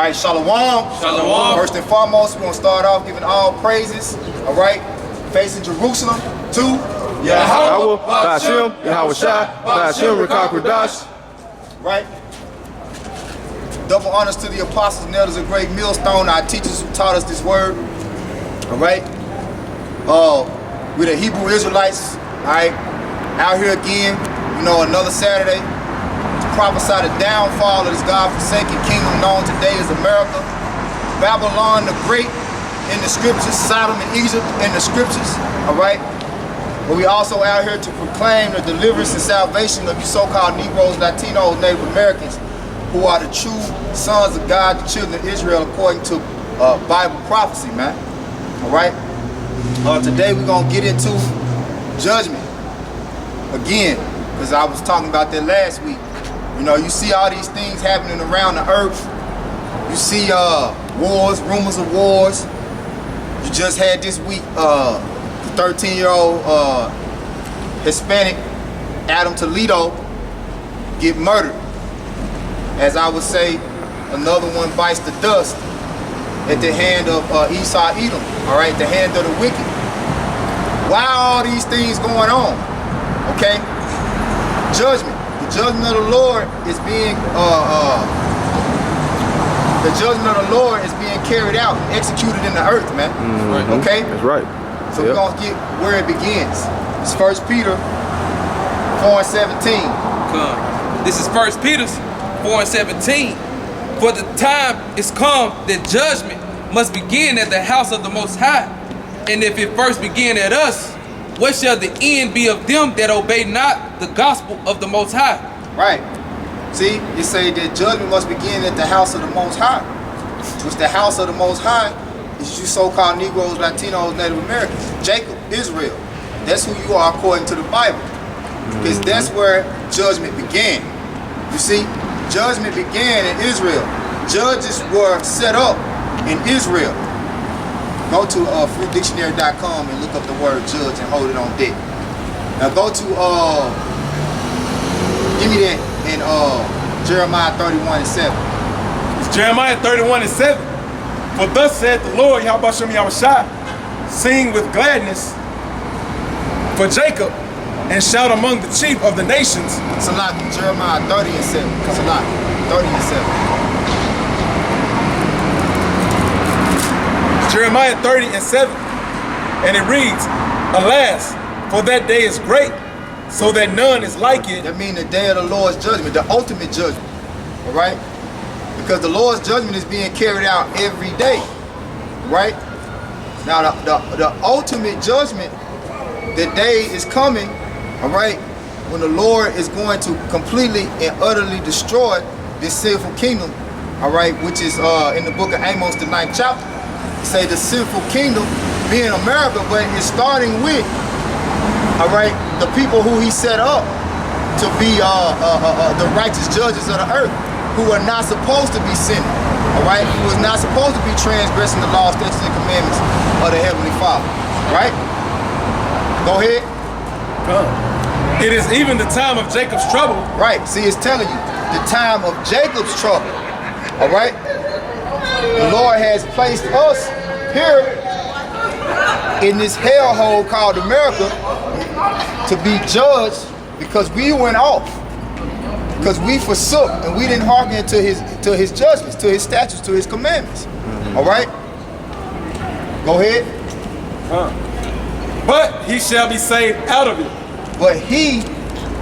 All right, shalom. Shalom. First and foremost, we're going to start off giving all praises, all right, facing Jerusalem to Yahweh, Ba'ashem, Yahweh Shai, Ba'ashem, Rekakwadash. Right? Double honors to the apostles and elders of great millstone, our teachers who taught us this word. All right? We're the Hebrew Israelites, all right? Out here again, you know, another Saturday to prophesy the downfall of this God-forsaken kingdom known today as America. Babylon the Great in the scriptures, Sodom and Egypt in the scriptures, all right? But we also out here to proclaim the deliverance and salvation of you so-called Negroes, Latinos, Native Americans, who are the true sons of God, the children of Israel, according to Bible prophecy, man. All right? Today we're going to get into judgment. Again, because I was talking about that last week. You know, you see all these things happening around the earth. You see wars, rumors of wars. You just had this week, the 13-year-old Hispanic Adam Toledo get murdered. As I would say, another one bites the dust at the hand of Esau Edom, all right, the hand of the wicked. Why are all these things going on? Okay, judgment. The judgment of the Lord is being carried out and executed in the earth, man. Mm-hmm. Okay, that's right. So we're gonna get where it begins. It's 1 Peter 4:17. This is 1 Peter 4:17. For the time is come that judgment must begin at the house of the Most High. And if it first begin at us, what shall the end be of them that obey not the gospel of the Most High? Right. See, you say that judgment must begin at the house of the Most High. Which the house of the Most High is you so-called Negroes, Latinos, Native Americans. Jacob, Israel. That's who you are according to the Bible. Because that's where judgment began. You see, judgment began in Israel. Judges were set up in Israel. Go to freedictionary.com and look up the word judge and hold it on deck. Now go to, give me that in Jeremiah 31:7. It's Jeremiah 31:7. For thus saith the Lord, Yahweh Shem Yahweh Shai, sing with gladness for Jacob, and shout among the chief of the nations. Salat, Jeremiah 30:7. Salat, 30:7. Jeremiah 30:7. And it reads, alas, for that day is great, so that none is like it. That means the day of the Lord's judgment, the ultimate judgment. All right? Because the Lord's judgment is being carried out every day. Right? Now, the ultimate judgment, the day is coming, all right, when the Lord is going to completely and utterly destroy this sinful kingdom, all right, which is in the book of Amos, the 9th chapter. Say the sinful kingdom being America, but it's starting with, all right, the people who he set up to be the righteous judges of the earth, who are not supposed to be sinning, all right, who is not supposed to be transgressing the laws, statutes, and commandments of the Heavenly Father, right? Go ahead. It is even the time of Jacob's trouble. Right, see, it's telling you, the time of Jacob's trouble, all right? The Lord has placed us here in this hellhole called America to be judged because we went off, because we forsook and we didn't hearken to his judgments, to his statutes, to his commandments. All right? Go ahead. But he shall be saved out of it. But he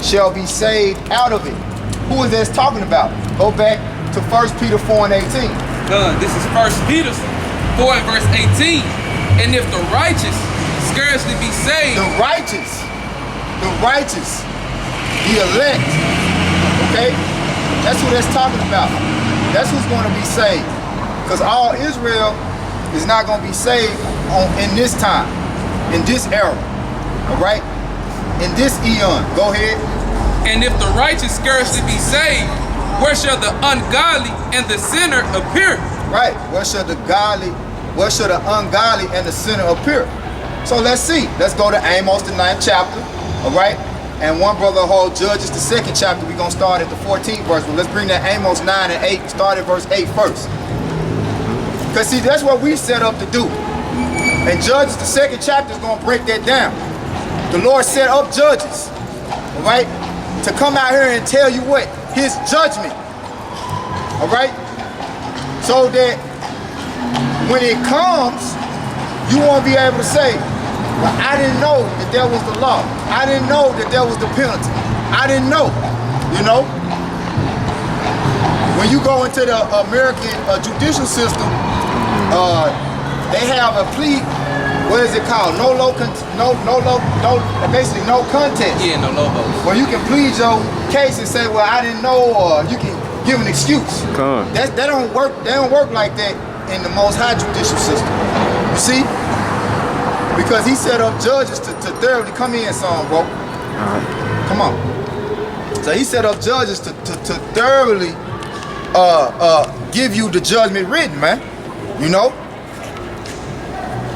shall be saved out of it. Who is that talking about? Go back to 1 Peter 4:18. This is 1 Peter 4:18. And if the righteous scarcely be saved. The righteous, the elect, okay? That's who that's talking about. That's who's going to be saved. Because all Israel is not going to be saved in this time, in this era, all right? In this eon. Go ahead. And if the righteous scarcely be saved, where shall the ungodly and the sinner appear? Right. Where shall the ungodly and the sinner appear? So let's see. Let's go to Amos, the 9th chapter. All right. And one brother hold Judges, the 2nd chapter. We're going to start at the 14th verse. But let's bring that Amos 9 and 8. Start at verse 8 first. Because see, that's what we set up to do. And Judges, the 2nd chapter, is going to break that down. The Lord set up judges, all right, to come out here and tell you what? His judgment, all right? So that when it comes, you won't be able to say, well, I didn't know that there was the law. I didn't know that there was the penalty. I didn't know, you know? When you go into the American judicial system, they have a plea, what is it called? Basically no contest. Yeah, no logos. Where you can plead your case and say, well, I didn't know, or you can give an excuse. That don't work. They don't work like that in the Most High judicial system. You see? Because he set up judges to thoroughly come in, son, bro. Come on. So he set up judges to thoroughly give you the judgment written, man. You know?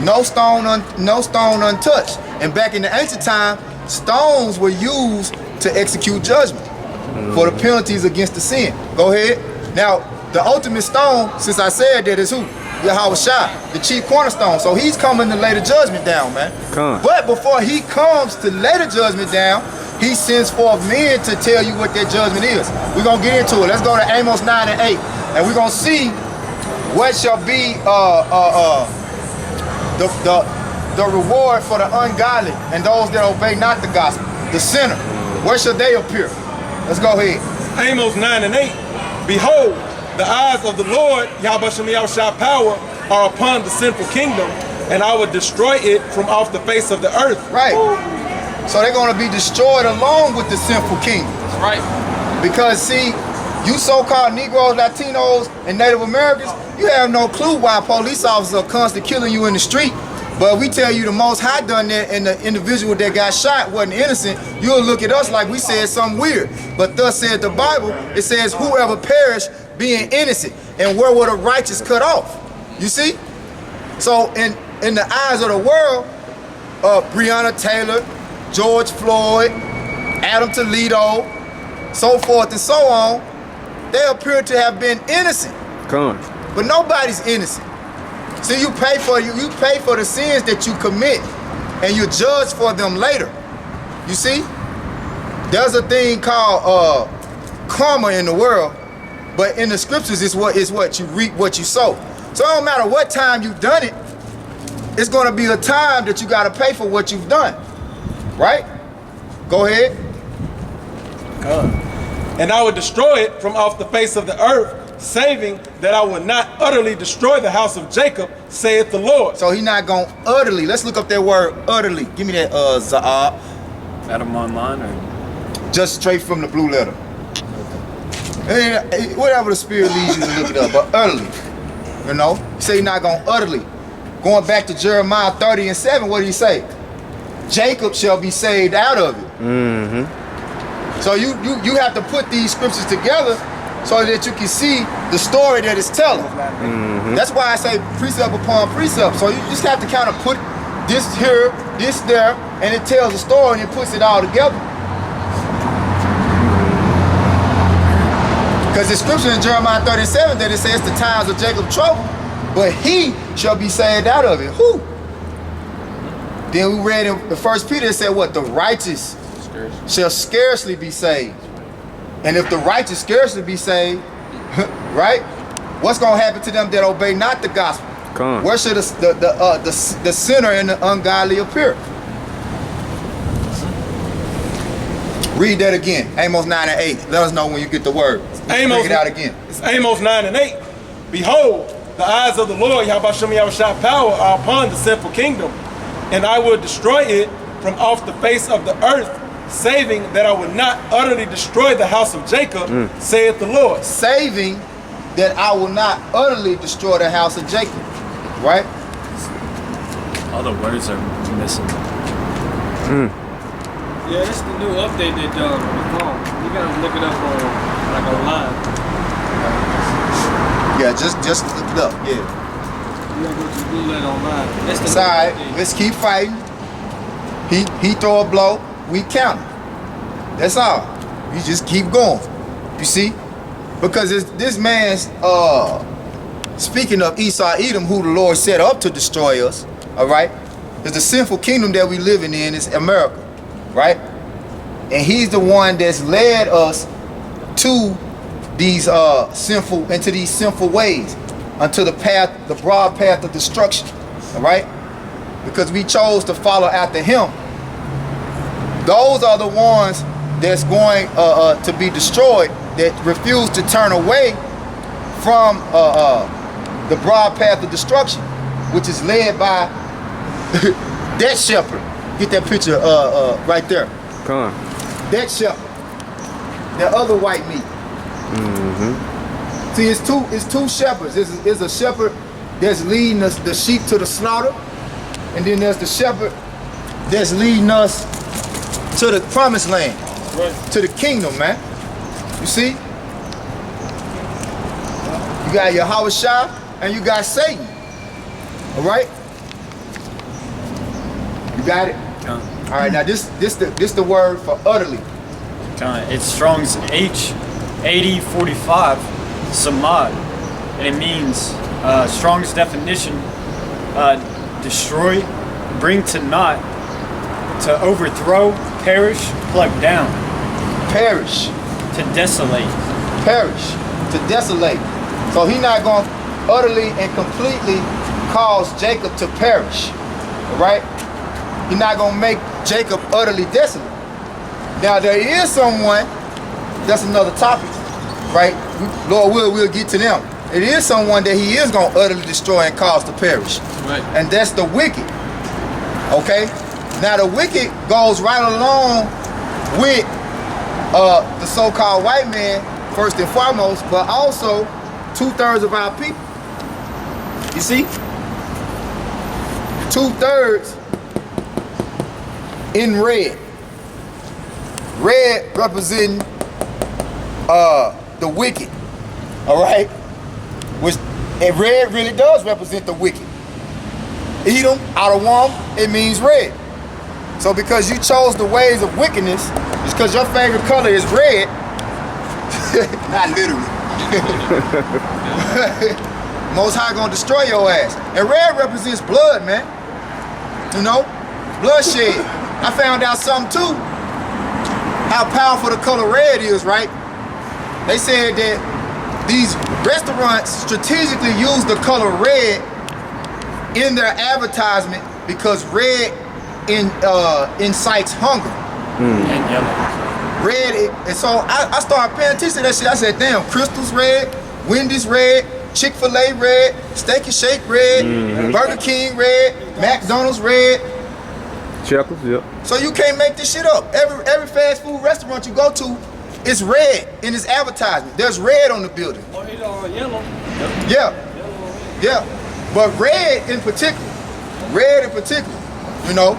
No stone untouched. And back in the ancient time, stones were used to execute judgment for the penalties against the sin. Go ahead. Now, the ultimate stone, since I said that, is who? Yahweh Shai, the chief cornerstone. So he's coming to lay the judgment down, man. But before he comes to lay the judgment down, he sends forth men to tell you what that judgment is. We're going to get into it. Let's go to Amos 9 and 8. And we're going to see what shall be the reward for the ungodly and those that obey not the gospel. The sinner. Where shall they appear? Let's go ahead. Amos 9 and 8. Behold, the eyes of the Lord, Yahweh Shai power, are upon the sinful kingdom, and I will destroy it from off the face of the earth. Right. So they're going to be destroyed along with the sinful kingdom. That's right. Because see, you so-called Negroes, Latinos, and Native Americans, you have no clue why police officers are constantly killing you in the street. But we tell you the Most High done that, and the individual that got shot wasn't innocent, you'll look at us like we said something weird. But thus said the Bible, it says, whoever perished being innocent, and where were the righteous cut off? You see? So in the eyes of the world, Breonna Taylor, George Floyd, Adam Toledo, so forth and so on, they appear to have been innocent. But nobody's innocent. See, you pay for the sins that you commit, and you're judged for them later. You see? There's a thing called karma in the world, but in the scriptures is what you reap what you sow. So it don't matter what time you've done it, it's going to be a time that you got to pay for what you've done. Right? Go ahead. And I will destroy it from off the face of the earth, saving that I will not utterly destroy the house of Jacob, saith the Lord. So he's not going to utterly. Let's look up that word utterly. Give me that Za'ab. Adam online or? Just straight from the blue letter. Whatever the spirit leads you to look it up, but utterly. You know? He say he's not going to utterly. Going back to Jeremiah 30 and 7, what did he say? Jacob shall be saved out of it. So you have to put these scriptures together so that you can see the story that it's telling. That's why I say precept upon precept. So you just have to kind of put this here, this there, and it tells the story and it puts it all together. Because the scripture in Jeremiah 37 that it says the times of Jacob's trouble, but he shall be saved out of it. Who? Then we read in the 1 Peter, it said what? The righteous shall scarcely be saved. And if the righteous scarcely be saved, right? What's going to happen to them that obey not the gospel? Where should the sinner and the ungodly appear? Read that again. Amos 9 and 8. Let us know when you get the word. Bring it out again. It's Amos 9 and 8. Behold, the eyes of the Lord, Yahweh Shai power, are upon the sinful kingdom, and I will destroy it from off the face of the earth, saving that I will not utterly destroy the house of Jacob, saith the Lord. Saving that I will not utterly destroy the house of Jacob. Right? All the words are missing. Yeah, this is the new update they done on the phone. You gotta look it up on like online. Yeah, just look it up. Yeah. You gotta go to Google it online. That's the It's new alright. update. Let's keep fighting. He throw a blow, we count it. That's all. You just keep going. You see? Because this man's speaking of Esau, Edom, who the Lord set up to destroy us, all right, is the sinful kingdom that we living in is America, right? And he's the one that's led us to these into these sinful ways, unto the path, the broad path of destruction, all right? Because we chose to follow after him. Those are the ones that's going to be destroyed, that refuse to turn away from the broad path of destruction, which is led by that shepherd. Get that picture right there. Come on. That shepherd. That other white meat. See, it's two shepherds. There's a shepherd that's leading the sheep to the slaughter, and then there's the shepherd that's leading us to the promised land, to the kingdom, man. You see? You got Yahushua and you got Satan. All right? You got it? All right, now this the word for utterly. It's Strong's H8045, samad, and it means Strong's definition: destroy, bring to naught, to overthrow, perish, pluck down. Perish. To desolate. Perish. To desolate. So he's not going to utterly and completely cause Jacob to perish. All right? He's not going to make Jacob utterly desolate. Now there is someone, that's another topic, right? Lord we'll get to them. It is someone that he is going to utterly destroy and cause to perish. Right. And that's the wicked. Okay? Now the wicked goes right along with the so-called white man, first and foremost, but also 2/3 of our people. You see? 2/3 in red. Red representing the wicked. All right? And red really does represent the wicked. Edom, out of Wam, it means red. So because you chose the ways of wickedness, just because your favorite color is red, not literally. Most High gonna destroy your ass. And red represents blood, man. You know? Bloodshed. I found out something too. How powerful the color red is, right? They said that these restaurants strategically use the color red in their advertisement because red incites hunger. And yellow. Red, and so I started paying attention to that shit. I said, damn, Crystal's red, Wendy's red, Chick-fil-A red, Steak and Shake red, Burger King red, McDonald's red. Checkers, yep. So you can't make this shit up. Every fast food restaurant you go to, it's red in its advertisement. There's red on the building. Oh, it's all yellow. Yeah. Yeah. But red in particular, you know.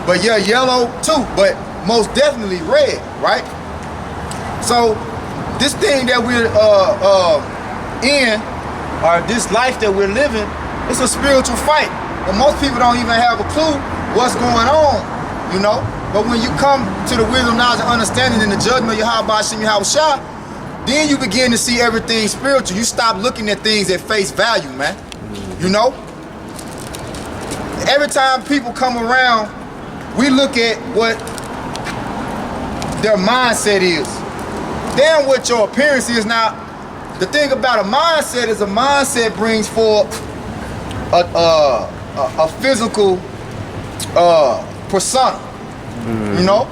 But yeah, yellow too, but most definitely red, right? So this thing that we're in, or this life that we're living, it's a spiritual fight. But most people don't even have a clue what's going on, you know? But when you come to the wisdom, knowledge, and understanding in the judgment of Yahweh Shem Yahushua, then you begin to see everything spiritual. You stop looking at things at face value, man. You know? Every time people come around, we look at what their mindset is. Damn what your appearance is. Now, the thing about a mindset is a mindset brings forth a physical persona, you know?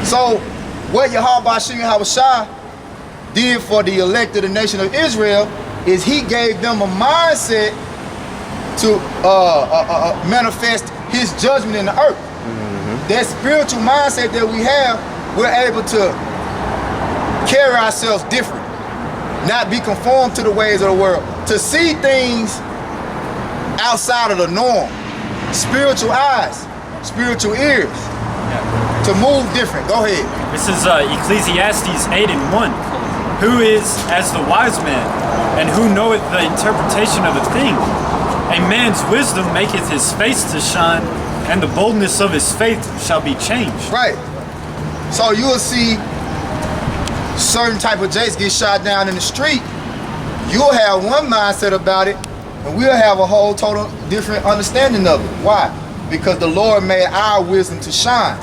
So, what Yahweh Shem Yahushua did for the elect of the nation of Israel is he gave them a mindset to manifest his judgment in the earth. That spiritual mindset that we have, we're able to carry ourselves different, not be conformed to the ways of the world, to see things outside of the norm, spiritual eyes, spiritual ears, to move different. Go ahead. This is Ecclesiastes 8:1. Who is as the wise man, and who knoweth the interpretation of a thing? A man's wisdom maketh his face to shine, and the boldness of his faith shall be changed. Right. So you will see certain type of jakes get shot down in the street, you'll have one mindset about it, and we'll have a whole total different understanding of it. Why? Because the Lord made our wisdom to shine.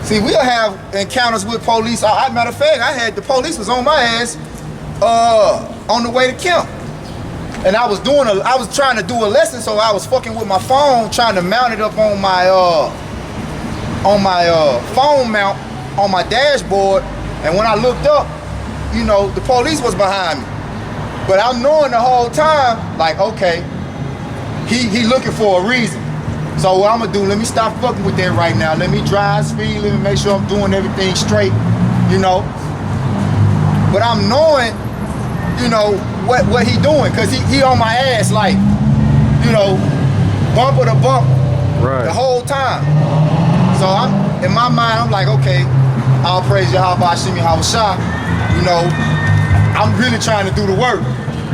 See, we'll have encounters with police. Matter of fact, the police was on my ass on the way to camp. And I was trying to do a lesson, so I was fucking with my phone, trying to mount it up on my phone mount on my dashboard. And when I looked up, you know, the police was behind me. But I'm knowing the whole time, like, okay, he looking for a reason. So what I'm gonna do, let me stop fucking with that right now. Let me drive speed, let me make sure I'm doing everything straight, you know. But I'm knowing, you know, what he doing, cause he on my ass like, you know, bumper to bumper the whole time. So in my mind, I'm like, okay, I'll praise Yahweh Shimi Hawashah, you know, I'm really trying to do the work.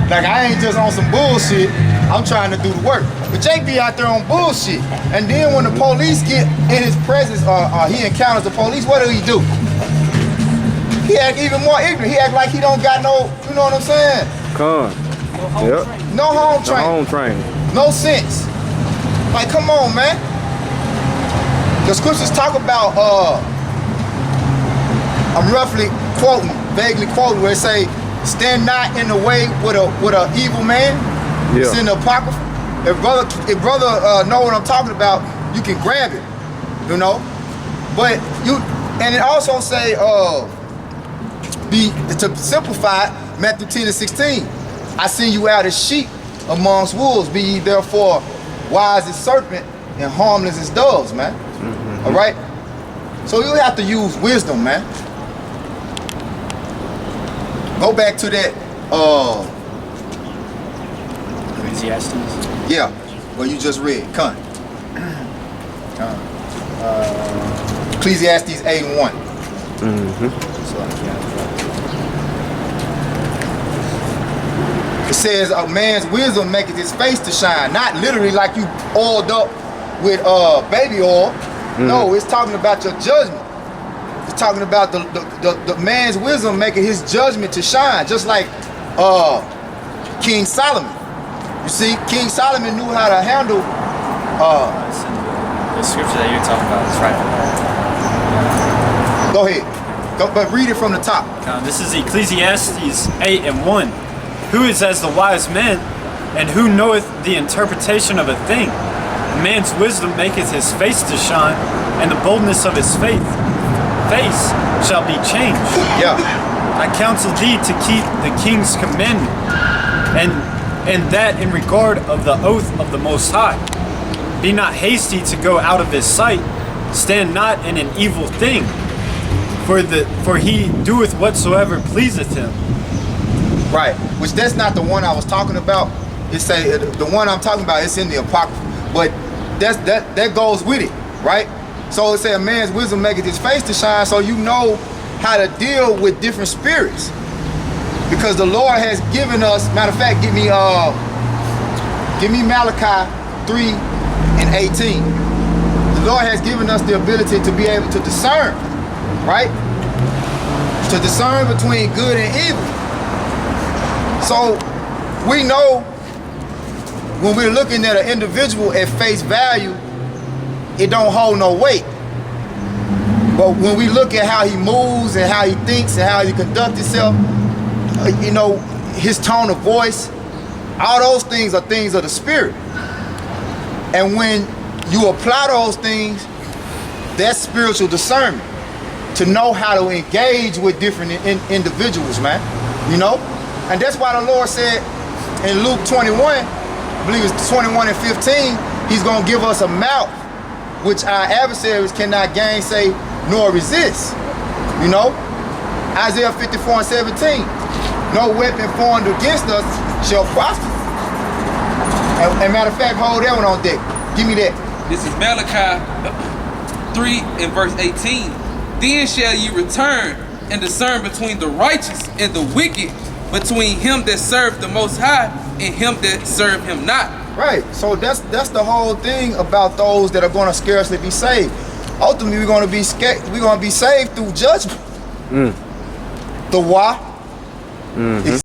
Like, I ain't just on some bullshit, I'm trying to do the work. But Jake be out there on bullshit. And then when the police get in his presence, or he encounters the police, what do? He act even more ignorant. He act like he don't got no, you know what I'm saying? No home training. No home training. No sense. Like, come on, man. The scriptures talk about, I'm roughly quoting, vaguely quoting, where it say, stand not in the way with a evil man. Yeah. It's in the Apocrypha. If brother know what I'm talking about, you can grab it, you know. But and it also say, to simplify it, Matthew 10:16, I send you out as sheep amongst wolves. Be ye therefore wise as serpent and harmless as doves, man. Mm-hmm. All right. So you have to use wisdom, man. Go back to that. Ecclesiastes. Yeah, what you just read, cunt. Ecclesiastes 8:1. It says a man's wisdom maketh his face to shine. Not literally like you oiled up with baby oil. No, it's talking about your judgment. It's talking about the man's wisdom making his judgment to shine, just like King Solomon. You see, King Solomon knew how to handle. The scripture that you're talking about is right. Go ahead, but read it from the top. This is Ecclesiastes 8:1. Who is as the wise man, and who knoweth the interpretation of a thing? Man's wisdom maketh his face to shine, and the boldness of his face shall be changed. Yeah. I counsel thee to keep the king's commandment, and that in regard of the oath of the Most High. Be not hasty to go out of his sight, stand not in an evil thing, for he doeth whatsoever pleaseth him. Right, which that's not the one I was talking about. It say the one I'm talking about, it's in the Apocrypha, but that goes with it, right? So it say a man's wisdom maketh his face to shine, so you know how to deal with different spirits. Because the Lord has given us, matter of fact, give me Malachi 3:18. The Lord has given us the ability to be able to discern, right? To discern between good and evil. So we know when we're looking at an individual at face value, it don't hold no weight. But when we look at how he moves and how he thinks and how he conducts himself, you know, his tone of voice, all those things are things of the spirit. And when you apply those things, that's spiritual discernment, to know how to engage with different individuals, man, you know? And that's why the Lord said in Luke 21, I believe it's 21:15, he's gonna give us a mouth which our adversaries cannot gainsay nor resist, you know? Isaiah 54:17, no weapon formed against us shall prosper. And matter of fact, hold that one on deck. Give me that. This is Malachi 3:18. Then shall ye return and discern between the righteous and the wicked, between him that served the Most High and him that served him not. Right. So that's the whole thing about those that are going to scarcely be saved. Ultimately, we're going to be saved through judgment. The why?